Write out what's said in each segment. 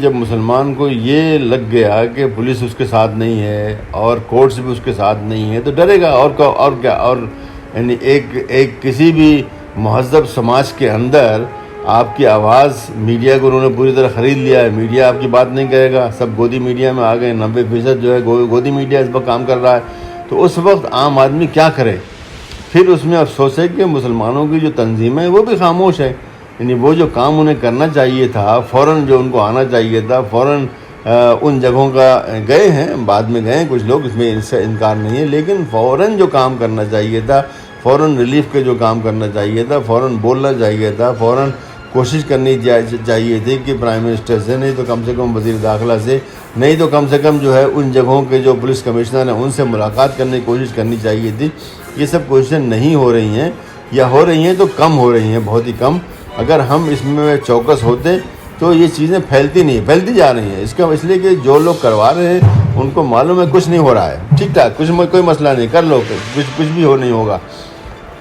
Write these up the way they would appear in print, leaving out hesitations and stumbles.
जब मुसलमान को ये लग गया कि पुलिस उसके साथ नहीं है और कोर्ट्स भी उसके साथ नहीं है तो डरेगा और क्या। और यानी एक किसी भी महज़ब समाज के अंदर आपकी आवाज़ मीडिया को उन्होंने पूरी तरह ख़रीद लिया है। मीडिया आपकी बात नहीं करेगा, सब गोदी मीडिया में आ गए। 90% जो है गोदी मीडिया इस वक्त काम कर रहा है। तो उस वक्त आम आदमी क्या करे? फिर उसमें अफसोस है कि मुसलमानों की जो तंजीमें हैं वो भी खामोश है। यानी वो जो काम उन्हें करना चाहिए था, फ़ौरन जो उनको आना चाहिए था, फ़ौरन उन जगहों का गए हैं, बाद में गए कुछ लोग, इसमें इनसे इनकार नहीं है, लेकिन फ़ौरन जो काम करना चाहिए था, फ़ौरन रिलीफ के जो काम करना चाहिए था, फ़ौरन बोलना चाहिए था, फ़ौरन कोशिश करनी चाहिए थी कि प्राइम मिनिस्टर से, नहीं तो कम से कम वज़ीर दाखिला से, नहीं तो कम से कम जो है उन जगहों के जो पुलिस कमिश्नर हैं उनसे मुलाकात करने की कोशिश करनी चाहिए थी। ये सब कोशिशें नहीं हो रही हैं, या हो रही हैं तो कम हो रही हैं, बहुत ही कम। अगर हम इसमें चौकस होते तो ये चीज़ें फैलती जा रही हैं। इसका इसलिए कि जो लोग करवा रहे हैं उनको मालूम है कुछ नहीं हो रहा है, ठीक ठाक, कोई मसला नहीं, कर लो, कुछ भी नहीं होगा।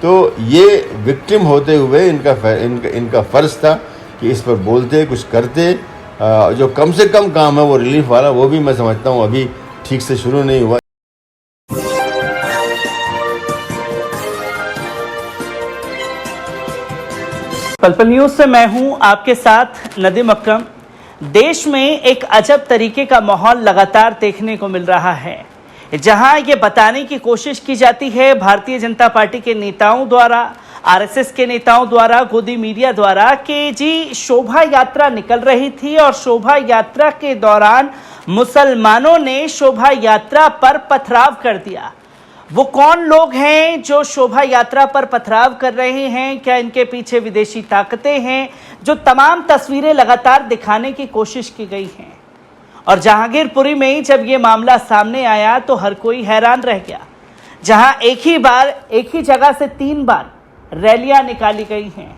तो ये विक्टिम होते हुए इनका फ़र्ज़ था कि इस पर बोलते, कुछ करते। जो कम से कम काम है वो रिलीफ वाला, वो भी मैं समझता हूँ अभी ठीक से शुरू नहीं हुआ। पल न्यूज़ से मैं हूं आपके साथ नदीम अकरम। देश में एक अजब तरीके का माहौल लगातार देखने को मिल रहा है, जहां ये बताने की कोशिश की जाती है भारतीय जनता पार्टी के नेताओं द्वारा, आरएसएस के नेताओं द्वारा, गोदी मीडिया द्वारा कि जी शोभा यात्रा निकल रही थी और शोभा यात्रा के दौरान मुसलमानों ने शोभा यात्रा पर पथराव कर दिया। वो कौन लोग हैं जो शोभा यात्रा पर पथराव कर रहे हैं? क्या इनके पीछे विदेशी ताकतें हैं? जो तमाम तस्वीरें लगातार दिखाने की कोशिश की गई हैं। और जहांगीरपुरी में जब ये मामला सामने आया तो हर कोई हैरान रह गया, जहां एक ही जगह से 3 बार रैलियां निकाली गई हैं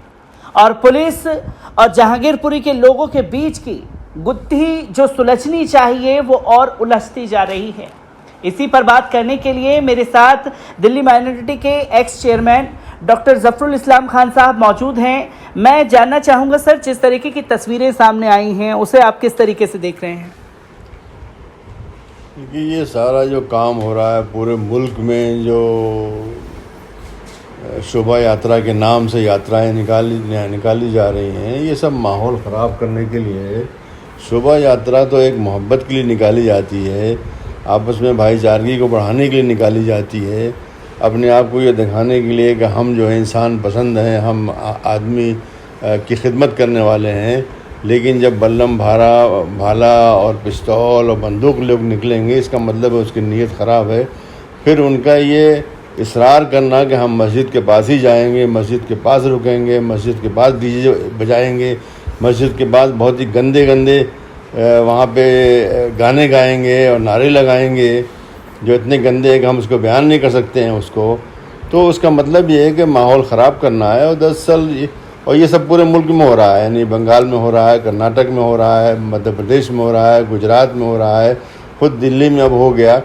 और पुलिस और जहांगीरपुरी के लोगों के बीच की गुत्थी जो सुलझनी चाहिए वो और उलझती जा रही है। इसी पर बात करने के लिए मेरे साथ दिल्ली माइनॉरिटी के एक्स चेयरमैन डॉक्टर जफरुल इस्लाम खान साहब मौजूद हैं। मैं जानना चाहूँगा सर, जिस तरीके की तस्वीरें सामने आई हैं उसे आप किस तरीके से देख रहे हैं? क्योंकि ये सारा जो काम हो रहा है पूरे मुल्क में, जो शोभा यात्रा के नाम से यात्राएं निकाली जा रही हैं, ये सब माहौल ख़राब करने के लिए। शोभा यात्रा तो एक मोहब्बत के लिए निकाली जाती है, आपस में भाईचारगी को बढ़ाने के लिए निकाली जाती है, अपने आप को ये दिखाने के लिए कि हम जो है इंसान पसंद हैं, हम आदमी की खिदमत करने वाले हैं। लेकिन जब बल्लम भाला और पिस्तौल और बंदूक लोग निकलेंगे, इसका मतलब है उसकी नीयत ख़राब है। फिर उनका ये इसरार करना कि हम मस्जिद के पास ही जाएंगे, मस्जिद के पास रुकेंगे, मस्जिद के पास डीजे बजाएंगे, मस्जिद के पास बहुत ही गंदे वहाँ पे गाने गाएंगे और नारे लगाएंगे जो इतने गंदे हैं कि हम उसको बयान नहीं कर सकते हैं उसको। तो उसका मतलब ये है कि माहौल ख़राब करना है। और 10 साल और ये सब पूरे मुल्क में हो रहा है, यानी बंगाल में हो रहा है, कर्नाटक में हो रहा है, मध्य प्रदेश में हो रहा है, गुजरात में हो रहा है, खुद दिल्ली में अब हो गया।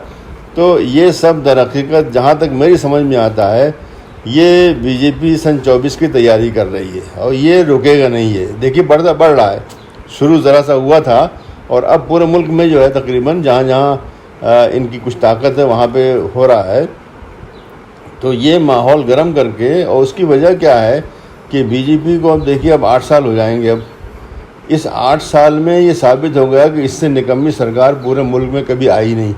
तो ये सब दरहकीकत जहाँ तक मेरी समझ में आता है, ये बीजेपी सन 24 की तैयारी कर रही है और ये रुकेगा नहीं है। देखिए बढ़ रहा है, शुरू ज़रा सा हुआ था और अब पूरे मुल्क में जो है तकरीबन जहाँ इनकी कुछ ताकत है वहाँ पे हो रहा है। तो ये माहौल गर्म करके, और उसकी वजह क्या है कि बीजेपी को अब देखिए अब 8 साल हो जाएंगे। अब इस 8 साल में ये साबित हो गया कि इससे निकम्मी सरकार पूरे मुल्क में कभी आई नहीं।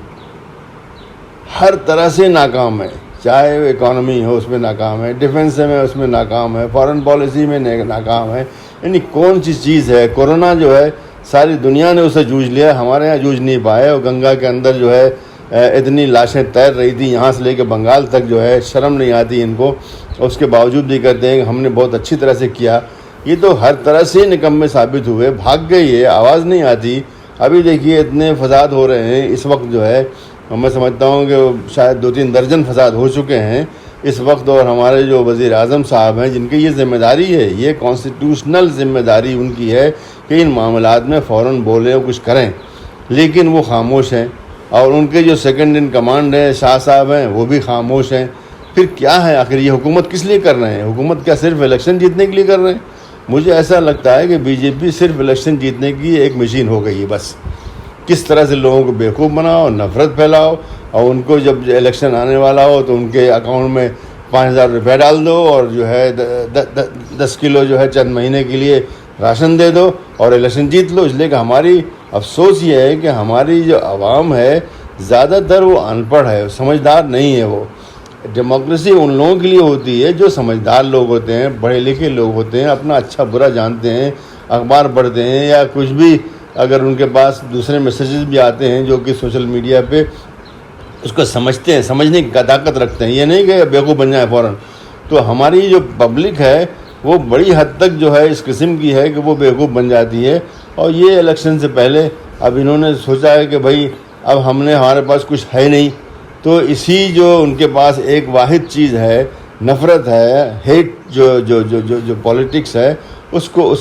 हर तरह से नाकाम है, चाहे इकॉनमी हो उसमें नाकाम है, डिफेंस में उसमें नाकाम है, फॉरेन पॉलिसी में नाकाम है। यानी कौन सी चीज़ है? कोरोना जो है सारी दुनिया ने उसे जूझ लिया, हमारे यहाँ जूझ नहीं पाए। और गंगा के अंदर जो है इतनी लाशें तैर रही थी, यहाँ से लेकर बंगाल तक, जो है शर्म नहीं आती इनको। उसके बावजूद भी कहते हैं कि हमने बहुत अच्छी तरह से किया। ये तो हर तरह से निकम्मे साबित हुए, भाग गई है, आवाज़ नहीं आती। अभी देखिए इतने फसाद हो रहे हैं इस वक्त, जो है मैं समझता हूँ कि शायद 2-3 दर्जन फसाद हो चुके हैं इस वक्त। और हमारे जो वज़ीर आज़म साहब हैं, जिनकी ये ज़िम्मेदारी है, ये कॉन्स्टिट्यूशनल ज़िम्मेदारी उनकी है कि इन मामलात में फ़ौरन बोलें और कुछ करें, लेकिन वो खामोश हैं। और उनके जो सेकंड इन कमांड हैं, शाह साहब हैं, वो भी खामोश हैं। फिर क्या है आखिर? ये हुकूमत किस लिए कर रहे हैं? हुकूमत क्या सिर्फ इलेक्शन जीतने के लिए कर रहे हैं? मुझे ऐसा लगता है कि बीजेपी सिर्फ इलेक्शन जीतने की एक मशीन हो गई है बस। किस तरह से लोगों को बेवकूफ़ बनाओ, नफरत फैलाओ, और उनको जब इलेक्शन आने वाला हो तो उनके अकाउंट में 5,000 रुपये डाल दो और जो है 10 किलो जो है चंद महीने के लिए राशन दे दो और इलेक्शन जीत लो। इसलिए कि हमारी अफसोस ये है कि हमारी जो आवाम है ज़्यादातर वो अनपढ़ है, समझदार नहीं है। वो डेमोक्रेसी उन लोगों के लिए होती है जो समझदार लोग होते हैं, पढ़े लिखे लोग होते हैं, अपना अच्छा बुरा जानते हैं, अखबार पढ़ते हैं, या कुछ भी अगर उनके पास दूसरे मैसेजेस भी आते हैं जो कि सोशल मीडिया पे उसको समझते हैं, समझने की ताकत रखते हैं। ये नहीं कि बेवकूफ़ बन जाए फ़ौरन। तो हमारी जो पब्लिक है वो बड़ी हद तक जो है इस किस्म की है कि वो बेवकूफ़ बन जाती है। और ये इलेक्शन से पहले अब इन्होंने सोचा है कि भाई अब हमारे पास कुछ है नहीं, तो इसी जो उनके पास एक वाहिद चीज़ है, नफ़रत है, हेट, जो जो जो जो जो पॉलिटिक्स है, उसको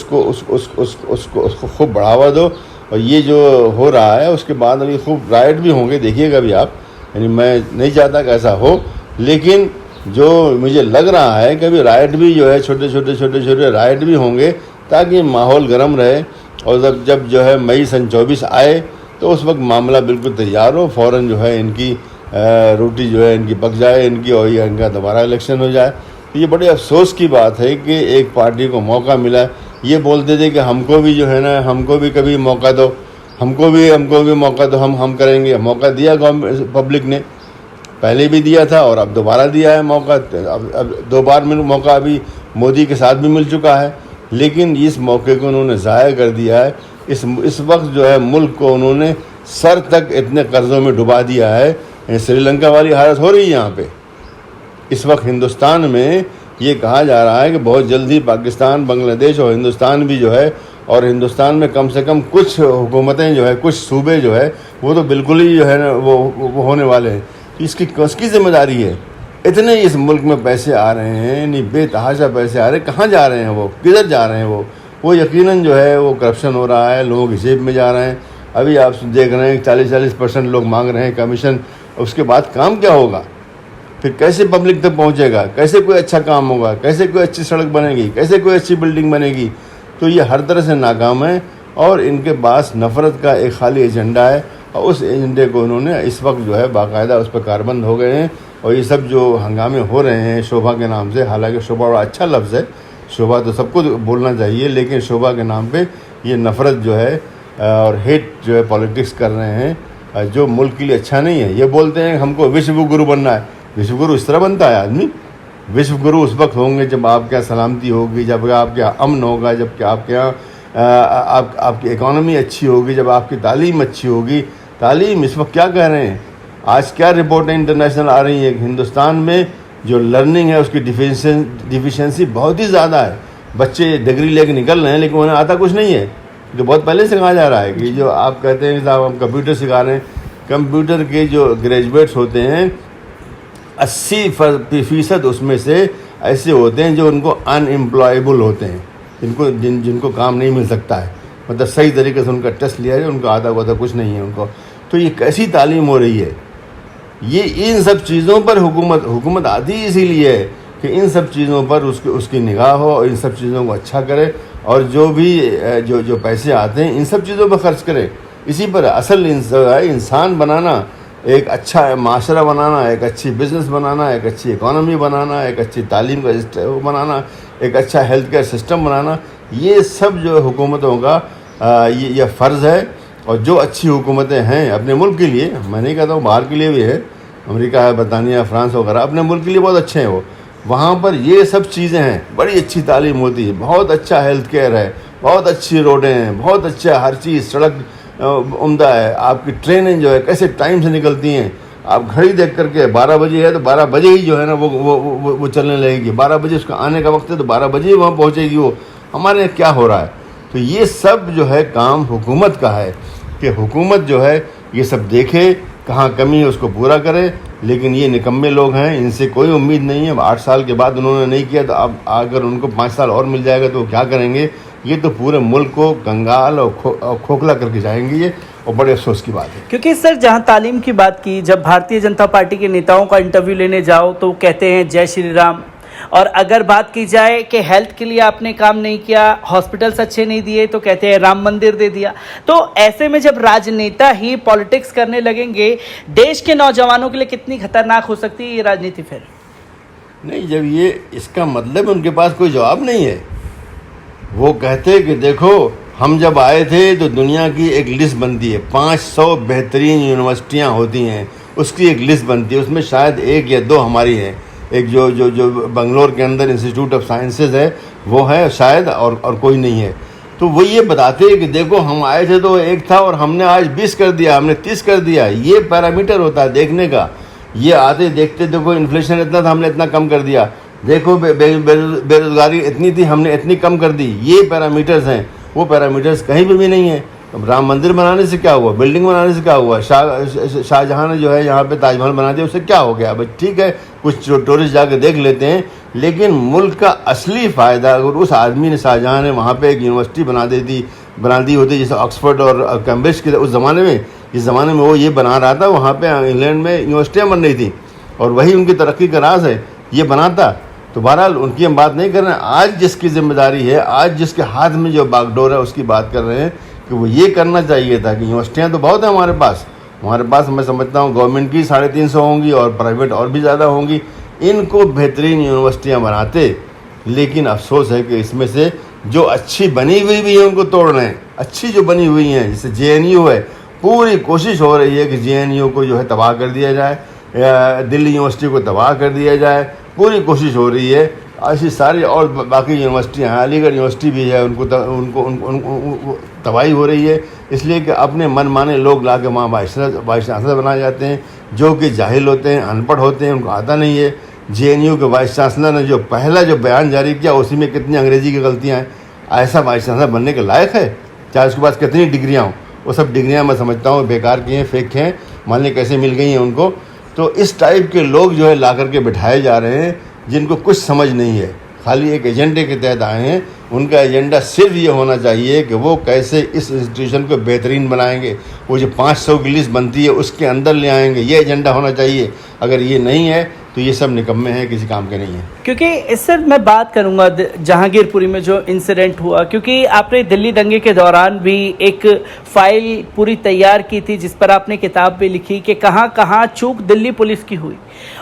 खूब बढ़ावा दो। और ये जो हो रहा है उसके बाद अभी खूब राइट भी होंगे, देखिएगा भी आप। यानी मैं नहीं चाहता कि ऐसा हो, लेकिन जो मुझे लग रहा है कि अभी राइट भी जो है छोटे छोटे राइट भी होंगे ताकि माहौल गर्म रहे। और जब जो है मई सन 24 आए तो उस वक्त मामला बिल्कुल तैयार हो, फ़ौरन जो है इनकी रोटी जो है इनकी पक जाए इनकी, और ये इनका दोबारा इलेक्शन हो जाए। तो ये बड़े अफसोस की बात है कि एक पार्टी को मौका मिला। ये बोलते थे कि हमको भी जो है ना, हमको भी कभी मौका दो, हमको भी मौका दो, हम करेंगे। मौका दिया गवर्नमेंट पब्लिक ने, पहले भी दिया था और अब दोबारा दिया है मौका। अब 2 बार मौका अभी मोदी के साथ भी मिल चुका है, लेकिन इस मौके को उन्होंने ज़ाया कर दिया है। इस वक्त जो है मुल्क को उन्होंने सर तक इतने कर्ज़ों में डुबा दिया है। श्रीलंका वाली हालत हो रही है यहाँ पे इस वक्त। हिंदुस्तान में ये कहा जा रहा है कि बहुत जल्दी पाकिस्तान, बांग्लादेश और हिंदुस्तान भी जो है, और हिंदुस्तान में कम से कम कुछ हुकूमतें जो है, कुछ सूबे जो है वो तो बिल्कुल ही जो है ना वो होने वाले हैं। इसकी किसकी जिम्मेदारी है? इतने इस मुल्क में पैसे आ रहे हैं, नहीं बेतहाशा पैसे आ रहे हैं, कहाँ जा रहे हैं वो, किधर जा रहे हैं वो यकीनन जो है वो करप्शन हो रहा है, लोगों की जेब में जा रहे हैं। अभी आप देख रहे हैं 40% लोग मांग रहे हैं कमीशन। उसके बाद काम क्या होगा? फिर कैसे पब्लिक तक पहुंचेगा? कैसे कोई अच्छा काम होगा? कैसे कोई अच्छी सड़क बनेगी? कैसे कोई अच्छी बिल्डिंग बनेगी? तो ये हर तरह से नाकाम है और इनके पास नफ़रत का एक खाली एजेंडा है, और उस एजेंडे को उन्होंने इस वक्त जो है बाकायदा उस पर कारबंद हो गए हैं। और ये सब जो हंगामे हो रहे हैं शोभा के नाम से, हालांकि शोभा बड़ा अच्छा लफ्ज़ है, शोभा तो सबको बोलना चाहिए, लेकिन शोभा के नाम पे ये नफ़रत जो है और हेट जो है पॉलिटिक्स कर रहे हैं, जो मुल्क के लिए अच्छा नहीं है। ये बोलते हैं हमको विश्व गुरु बनना है। विश्व गुरु इस तरह बनता है आदमी? विश्व गुरु उस वक्त होंगे जब आपके यहाँ सलामती होगी, जब आपके यहाँ अमन होगा, जब आपके यहाँ आपकी इकॉनमी अच्छी होगी, जब आपकी तालीम अच्छी होगी। तालीम इस वक्त क्या कह रहे हैं? आज क्या रिपोर्टें इंटरनेशनल आ रही हैं? हिंदुस्तान में जो लर्निंग है उसकी डिफिशेंसी बहुत ही ज़्यादा है। बच्चे डिग्री लेके निकल रहे हैं लेकिन उन्हें आता कुछ नहीं है। जो बहुत पहले से कहा जा रहा है कि जो आप कहते हैं साहब हम कंप्यूटर सिखा रहे हैं, कंप्यूटर के जो ग्रेजुएट्स होते हैं 80% उसमें से ऐसे होते हैं जो उनको अनएम्प्लॉयबल होते हैं, जिनको काम नहीं मिल सकता है। मतलब सही तरीके से उनका टेस्ट लिया जाए, उनको आता कुछ नहीं है उनको। तो ये कैसी तालीम हो रही है? ये इन सब चीज़ों पर हुकूमत आती ही इसीलिए है कि इन सब चीज़ों पर उसकी निगाह हो और इन सब चीज़ों को अच्छा करे, और जो भी जो पैसे आते हैं इन सब चीज़ों पर खर्च करे। इसी पर असल इंसान बनाना, एक अच्छा माशरा बनाना, एक अच्छी बिज़नेस बनाना, एक अच्छी इकॉनमी बनाना, एक अच्छी तालीम का बनाना, एक अच्छा हेल्थ केयर सिस्टम बनाना, ये सब जो हुकूमतों का ये फ़र्ज़ है। और जो अच्छी हुकूमतें हैं अपने मुल्क के लिए, मैं नहीं कहता हूँ बाहर के लिए भी है, अमेरिका है, बरतानिया, फ्रांस वगैरह, अपने मुल्क के लिए बहुत अच्छे हैं वो। वहाँ पर ये सब चीज़ें हैं, बड़ी अच्छी तालीम होती है, बहुत अच्छा हेल्थ केयर है, बहुत अच्छी रोडें हैं, बहुत अच्छा हर चीज़, सड़क उम्दा है, आपकी ट्रेनें जो है कैसे टाइम से निकलती हैं। आप घड़ी देख करके 12 बजे है तो 12 बजे ही जो है ना वो चलने लगेगी। 12 बजे उसका आने का वक्त है तो 12 बजे ही वहाँ पहुँचेगी वो। हमारे यहाँ क्या हो रहा है? तो ये सब जो है काम हुकूमत का है कि हुकूमत जो है ये सब देखे, कहाँ कमी है उसको पूरा करे। लेकिन ये निकम्मे लोग हैं, इनसे कोई उम्मीद नहीं है। 8 साल के बाद उन्होंने नहीं किया तो अब अगर उनको 5 साल और मिल जाएगा तो क्या करेंगे? ये तो पूरे मुल्क को कंगाल और खोखला करके जाएंगे ये, और बड़े अफसोस की बात है। क्योंकि सर जहां तालीम की बात की, जब भारतीय जनता पार्टी के नेताओं का इंटरव्यू लेने जाओ तो कहते हैं जय श्री राम, और अगर बात की जाए कि हेल्थ के लिए आपने काम नहीं किया, हॉस्पिटल्स अच्छे नहीं दिए, तो कहते हैं राम मंदिर दे दिया। तो ऐसे में जब राजनेता ही पॉलिटिक्स करने लगेंगे, देश के नौजवानों के लिए कितनी खतरनाक हो सकती है ये राजनीति फिर? नहीं, जब ये इसका मतलब उनके पास कोई जवाब नहीं है। वो कहते कि देखो, हम जब आए थे तो दुनिया की एक लिस्ट बनती है, 500 बेहतरीन यूनिवर्सिटियां होती हैं, उसकी एक लिस्ट बनती है, उसमें शायद 1 या 2 हमारी हैं। एक जो बंगलोर के अंदर इंस्टीट्यूट ऑफ साइंसेज है वो है शायद, और कोई नहीं है। तो वो ये बताते हैं कि देखो, हम आए थे तो 1 था और हमने आज 20 कर दिया, हमने 30 कर दिया। ये पैरामीटर होता है देखने का। ये आते देखते देखो इन्फ्लेशन इतना था, हमने इतना कम कर दिया। देखो बेरोजगारी इतनी थी, हमने इतनी कम कर दी। ये पैरामीटर्स हैं। वो पैरामीटर्स कहीं पर भी नहीं है। राम मंदिर बनाने से क्या हुआ, बिल्डिंग बनाने से क्या हुआ, शाहजहां ने जो है यहाँ पे ताजमहल बना दिया, उससे क्या हो गया? बस ठीक है, कुछ टूरिस्ट जाके देख लेते हैं, लेकिन मुल्क का असली फ़ायदा अगर उस आदमी ने, शाहजहां ने वहाँ पे एक यूनिवर्सिटी बना दी होती, जैसे ऑक्सफोर्ड और कैम्ब्रिज के उस ज़माने में, जिस ज़माने में वो ये बना रहा था, वहाँ पे इंग्लैंड में यूनिवर्सिटियाँ बन रही थी और वही उनकी तरक्की का राज है, ये बनाता। तो बहरहाल उनकी हम बात नहीं कर रहे हैं। आज जिसकी जिम्मेदारी है, आज जिसके हाथ में जो बागडोर है, उसकी बात कर रहे हैं कि वो ये करना चाहिए था कि यूनिवर्सिटियाँ तो बहुत हैं हमारे पास मैं समझता हूँ गवर्नमेंट की 350 होंगी और प्राइवेट और भी ज़्यादा होंगी। इनको बेहतरीन यूनिवर्सिटियाँ बनाते, लेकिन अफसोस है कि इसमें से जो अच्छी बनी हुई भी है उनको तोड़ रहे हैं। अच्छी जो बनी हुई हैं, जैसे JNU है, पूरी कोशिश हो रही है कि JNU को जो है तबाह कर दिया जाए, दिल्ली यूनिवर्सिटी को तबाह कर दिया जाए, पूरी कोशिश हो रही है। ऐसी सारी और बाकी यूनिवर्सिटियाँ हैं, अलीगढ़ यूनिवर्सिटी भी है, उनको तबाही हो रही है, इसलिए कि अपने मन माने लोग ला के वहाँ वाइस चांसलर बनाए जाते हैं, जो कि जाहिल होते हैं, अनपढ़ होते हैं, उनको आता नहीं है। JNU के वाइस चांसलर ने जो पहला बयान जारी किया, उसी में कितनी अंग्रेजी की गलतियाँ हैं। ऐसा वाइस चांसलर बनने के लायक है? चाहे उसके पास कितनी डिग्रियाँ हों, वो सब डिग्रियाँ मैं समझता हूँ बेकार की हैं, फेक हैं, मानने कैसे मिल गई हैं उनको। तो इस टाइप के लोग जो है ला करके बिठाए जा रहे हैं, जिनको कुछ समझ नहीं है, खाली एक एजेंडे के तहत आए हैं। उनका एजेंडा सिर्फ ये होना चाहिए कि वो कैसे इस इंस्टीट्यूशन को बेहतरीन बनाएंगे, वो जो 500 की लिस्ट बनती है उसके अंदर ले आएंगे, ये एजेंडा होना चाहिए। अगर ये नहीं है तो ये सब निकम्मे हैं, किसी काम के नहीं है। क्योंकि इससे मैं बात करूंगा जहांगीरपुरी में जो इंसिडेंट हुआ, क्योंकि आपने दिल्ली दंगे के दौरान भी एक फाइल पूरी तैयार की थी जिस पर आपने किताब भी लिखी कि कहाँ कहाँ चूक दिल्ली पुलिस की हुई।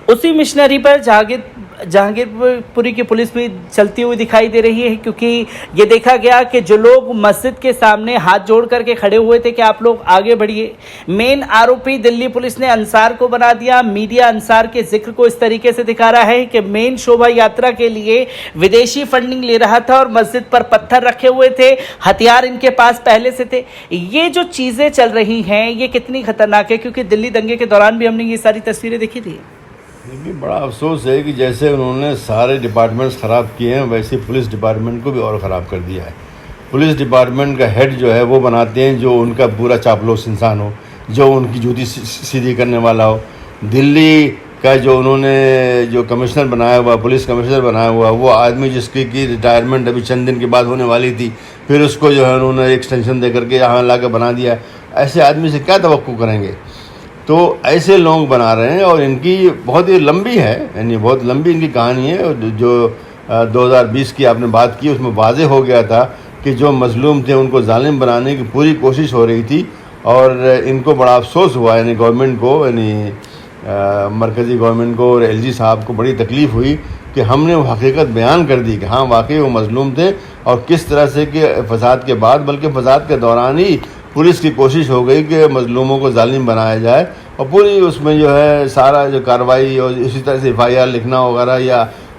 उसी मिशनरी पर जहांगीरपुरी की पुलिस भी चलती हुई दिखाई दे रही है, क्योंकि ये देखा गया कि जो लोग मस्जिद के सामने हाथ जोड़ करके खड़े हुए थे कि आप लोग आगे बढ़िए, मेन आरोपी दिल्ली पुलिस ने अंसार को बना दिया। मीडिया अंसार के जिक्र को इस तरीके से दिखा रहा है कि मेन शोभा यात्रा के लिए विदेशी फंडिंग ले रहा था और मस्जिद पर पत्थर रखे हुए थे, हथियार इनके पास पहले से थे। ये जो चीजें चल रही हैं ये कितनी खतरनाक है, क्योंकि दिल्ली दंगे के दौरान भी हमने ये सारी तस्वीरें देखी थी। देखिए, बड़ा अफसोस है कि जैसे उन्होंने सारे डिपार्टमेंट्स ख़राब किए हैं, वैसे पुलिस डिपार्टमेंट को भी और ख़राब कर दिया है। पुलिस डिपार्टमेंट का हेड जो है वो बनाते हैं जो उनका पूरा चापलूस इंसान हो, जो उनकी जूती सीधी करने वाला हो। दिल्ली का जो उन्होंने जो कमिश्नर बनाया हुआ, पुलिस कमिश्नर बनाया हुआ, वो आदमी जिसकी की रिटायरमेंट अभी चंद दिन के बाद होने वाली थी, फिर उसको जो है उन्होंने एक्सटेंशन दे करके यहाँ ला कर बना दिया। ऐसे आदमी से क्या तवक्कुह करेंगे? तो ऐसे लोग बना रहे हैं और इनकी बहुत ही लंबी है, यानी बहुत लंबी इनकी कहानी है। जो 2020 की आपने बात की, उसमें वाज़े हो गया था कि जो मजलूम थे उनको जालिम बनाने की पूरी कोशिश हो रही थी और इनको बड़ा अफसोस हुआ, यानी गवर्नमेंट को, यानी मरकज़ी गवर्नमेंट को और LG साहब को बड़ी तकलीफ़ हुई कि हमने वो हकीकत बयान कर दी कि हाँ वाकई वो मजलूम थे और किस तरह से कि फसाद के बाद, बल्कि फसाद के दौरान ही पुलिस की कोशिश हो गई कि मजलूमों को जालिम बनाया जाए और पूरी उसमें जो है सारा जो कार्रवाई और इसी तरह से FIR लिखना वगैरह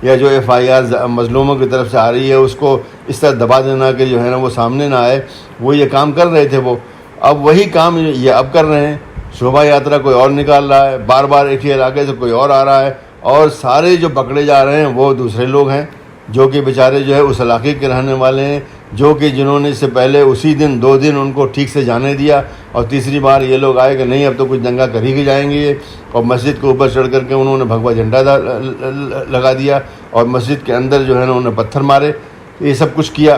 या जो FIR मजलूमों की तरफ से आ रही है उसको इस तरह दबा देना कि जो है ना वो सामने ना आए, वो ये काम कर रहे थे। वो अब वही काम ये अब कर रहे हैं। शोभा यात्रा कोई और निकाल रहा है, बार बार एक ही इलाके से कोई और आ रहा है और सारे जो पकड़े जा रहे हैं वो दूसरे लोग हैं जो कि बेचारे जो है उस इलाके के रहने वाले हैं, जो कि जिन्होंने इससे पहले उसी दिन 2 दिन उनको ठीक से जाने दिया और तीसरी बार ये लोग आए कि नहीं अब तो कुछ दंगा कर ही जाएंगे और मस्जिद के ऊपर चढ़ करके उन्होंने भगवा झंडा लगा दिया और मस्जिद के अंदर जो है ना उन्होंने पत्थर मारे, ये सब कुछ किया।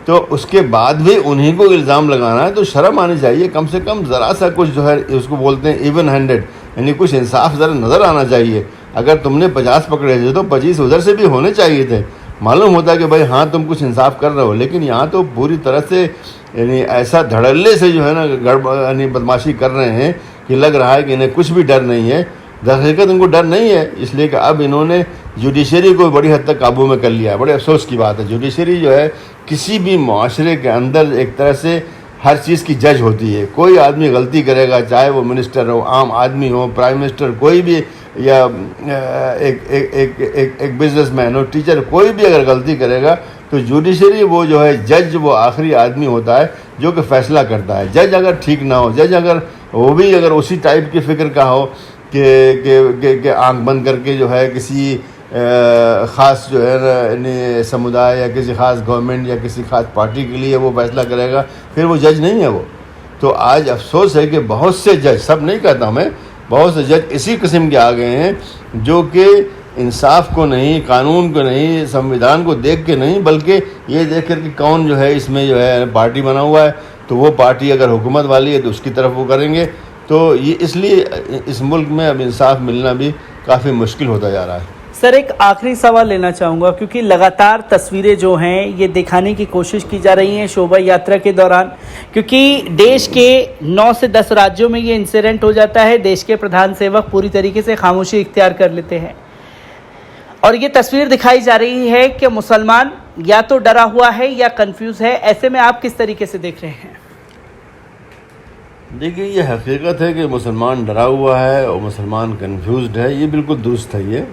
तो उसके बाद भी उन्हीं को इल्ज़ाम लगाना है तो शर्म आनी चाहिए। कम से कम ज़रा सा कुछ जो है उसको बोलते हैं इवन हैंडेड, यानी कुछ इंसाफ ज़रा नज़र आना चाहिए। अगर तुमने 50 पकड़े थे तो 25 उधर से भी होने चाहिए थे। मालूम होता कि भाई हाँ तुम कुछ इंसाफ कर रहे हो, लेकिन यहाँ तो पूरी तरह से यानी ऐसा धड़ल्ले से जो है ना गड़बड़ यानी बदमाशी कर रहे हैं कि लग रहा है कि इन्हें कुछ भी डर नहीं है। दरअसल उनको डर नहीं है, इसलिए कि अब इन्होंने जुडिशरी को बड़ी हद तक काबू में कर लिया है। बड़े अफसोस की बात है, जुडिशरी जो है किसी भी माशरे के अंदर एक तरह से हर चीज़ की जज होती है। कोई आदमी गलती करेगा, चाहे वो मिनिस्टर हो, आम आदमी हो, प्राइम मिनिस्टर, कोई भी, या एक बिजनेसमैन हो, टीचर, कोई भी अगर गलती करेगा तो जुडिशरी वो जो है जज, वो आखिरी आदमी होता है जो कि फैसला करता है। जज अगर ठीक ना हो, जज अगर वो भी अगर उसी टाइप की फ़िक्र का हो कि आंख बंद करके जो है किसी ख़ास जो है समुदाय या किसी ख़ास गवर्नमेंट या किसी ख़ास पार्टी के लिए वो फैसला करेगा, फिर वो जज नहीं है वो। तो आज अफसोस है कि बहुत से जज, सब नहीं कहता मैं, बहुत से जज इसी किस्म के आ गए हैं जो कि इंसाफ को नहीं, कानून को नहीं, संविधान को देख के नहीं, बल्कि ये देख कर कि कौन जो है इसमें जो है पार्टी बना हुआ है, तो वो पार्टी अगर हुकूमत वाली है तो उसकी तरफ वो करेंगे। तो ये इसलिए इस मुल्क में अब इंसाफ मिलना भी काफ़ी मुश्किल होता जा रहा है। सर, एक आखिरी सवाल लेना चाहूँगा, क्योंकि लगातार तस्वीरें जो हैं ये दिखाने की कोशिश की जा रही हैं शोभा यात्रा के दौरान, क्योंकि देश के 9 से 10 राज्यों में ये इंसिडेंट हो जाता है। देश के प्रधान सेवक पूरी तरीके से खामोशी इख्तियार कर लेते हैं और ये तस्वीर दिखाई जा रही है कि मुसलमान या तो डरा हुआ है या कंफ्यूज है। ऐसे में आप किस तरीके से देख रहे हैं? देखिए, ये हकीकत है कि मुसलमान डरा हुआ है और मुसलमान कंफ्यूज्ड है, ये बिल्कुल दुरुस्त है। ये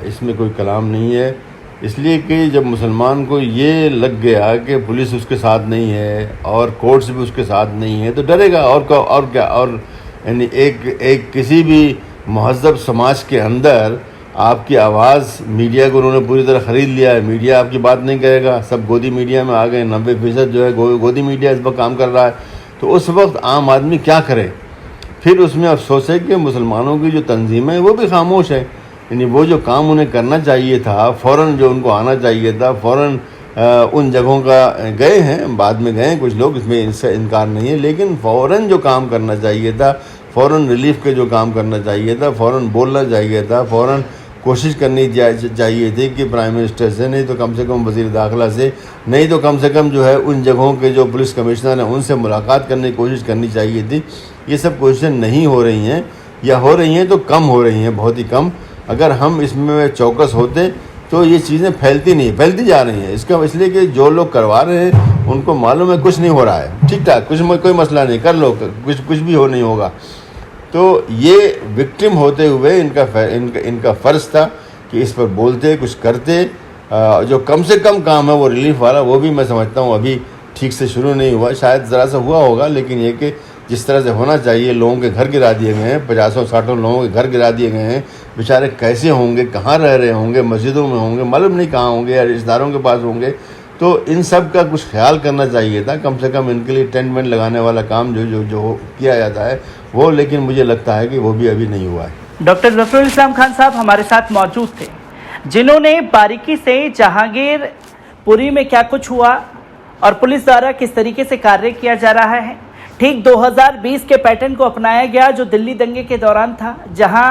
इसमें कोई कलाम नहीं है, इसलिए कि जब मुसलमान को ये लग गया कि पुलिस उसके साथ नहीं है और कोर्ट्स भी उसके साथ नहीं है तो डरेगा। और क्या, और यानी एक किसी भी महज़ब समाज के अंदर आपकी आवाज़, मीडिया को उन्होंने पूरी तरह ख़रीद लिया है। मीडिया आपकी बात नहीं करेगा, सब गोदी मीडिया में आ गए। 90% जो है गोदी मीडिया इस वक्त काम कर रहा है। तो उस वक्त आम आदमी क्या करे? फिर उसमें अफसोस है कि मुसलमानों की जो तंजीमें हैं वो भी खामोश है। यानी वो जो काम उन्हें करना चाहिए था, फ़ौरन जो उनको आना चाहिए था, फ़ौरन उन जगहों का गए हैं, बाद में गए कुछ लोग, इसमें इनसे इनकार नहीं है, लेकिन फ़ौरन जो काम करना चाहिए था, फ़ौरन रिलीफ के जो काम करना चाहिए था, फ़ौरन बोलना चाहिए था, फ़ौरन कोशिश करनी चाहिए थी कि प्राइम मिनिस्टर से, नहीं तो कम से कम वज़ीर दाखिला से, नहीं तो कम से कम जो है उन जगहों के जो पुलिस कमिश्नर हैं उनसे मुलाकात करने की कोशिश करनी चाहिए थी। ये सब कोशिशें नहीं हो रही हैं, या हो रही हैं तो कम हो रही हैं, बहुत ही कम। अगर हम इसमें चौकस होते तो ये चीज़ें फैलती जा रही हैं। इसका इसलिए कि जो लोग करवा रहे हैं उनको मालूम है कुछ नहीं हो रहा है, ठीक ठाक, कोई मसला नहीं, कर लो, कुछ भी नहीं होगा। तो ये विक्टिम होते हुए इनका फ़र्ज़ था कि इस पर बोलते, कुछ करते। जो कम से कम काम है वो रिलीफ वाला, वो भी मैं समझता हूँ अभी ठीक से शुरू नहीं हुआ। शायद ज़रा सा हुआ होगा, लेकिन ये कि जिस तरह से होना चाहिए, लोगों के घर गिरा दिए गए हैं, 50-60 लोगों के घर गिरा दिए गए हैं। बेचारे कैसे होंगे, कहाँ रह रहे होंगे, मस्जिदों में होंगे, मालूम नहीं कहाँ होंगे, या रिश्तेदारों के पास होंगे। तो इन सब का कुछ ख्याल करना चाहिए था, कम से कम इनके लिए टेंट वेंट लगाने वाला काम जो किया जाता है वो, लेकिन मुझे लगता है कि वो भी अभी नहीं हुआ है। डॉक्टर ज़फ़रुल इस्लाम खान साहब हमारे साथ मौजूद थे, जिन्होंने बारीकी से जहांगीरपुरी में क्या कुछ हुआ और पुलिस द्वारा किस तरीके से कार्य किया जा रहा है, ठीक 2020 के पैटर्न को अपनाया गया जो दिल्ली दंगे के दौरान था, जहां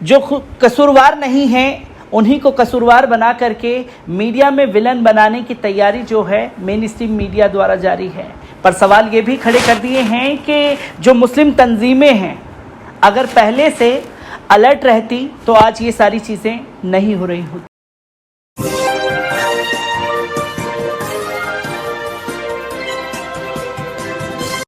जो कसूरवार नहीं हैं उन्हीं को कसूरवार बना करके मीडिया में विलन बनाने की तैयारी जो है मेन स्ट्रीम मीडिया द्वारा जारी है। पर सवाल ये भी खड़े कर दिए हैं कि जो मुस्लिम तंजीमें हैं अगर पहले से अलर्ट रहती तो आज ये सारी चीज़ें नहीं हो रही होती।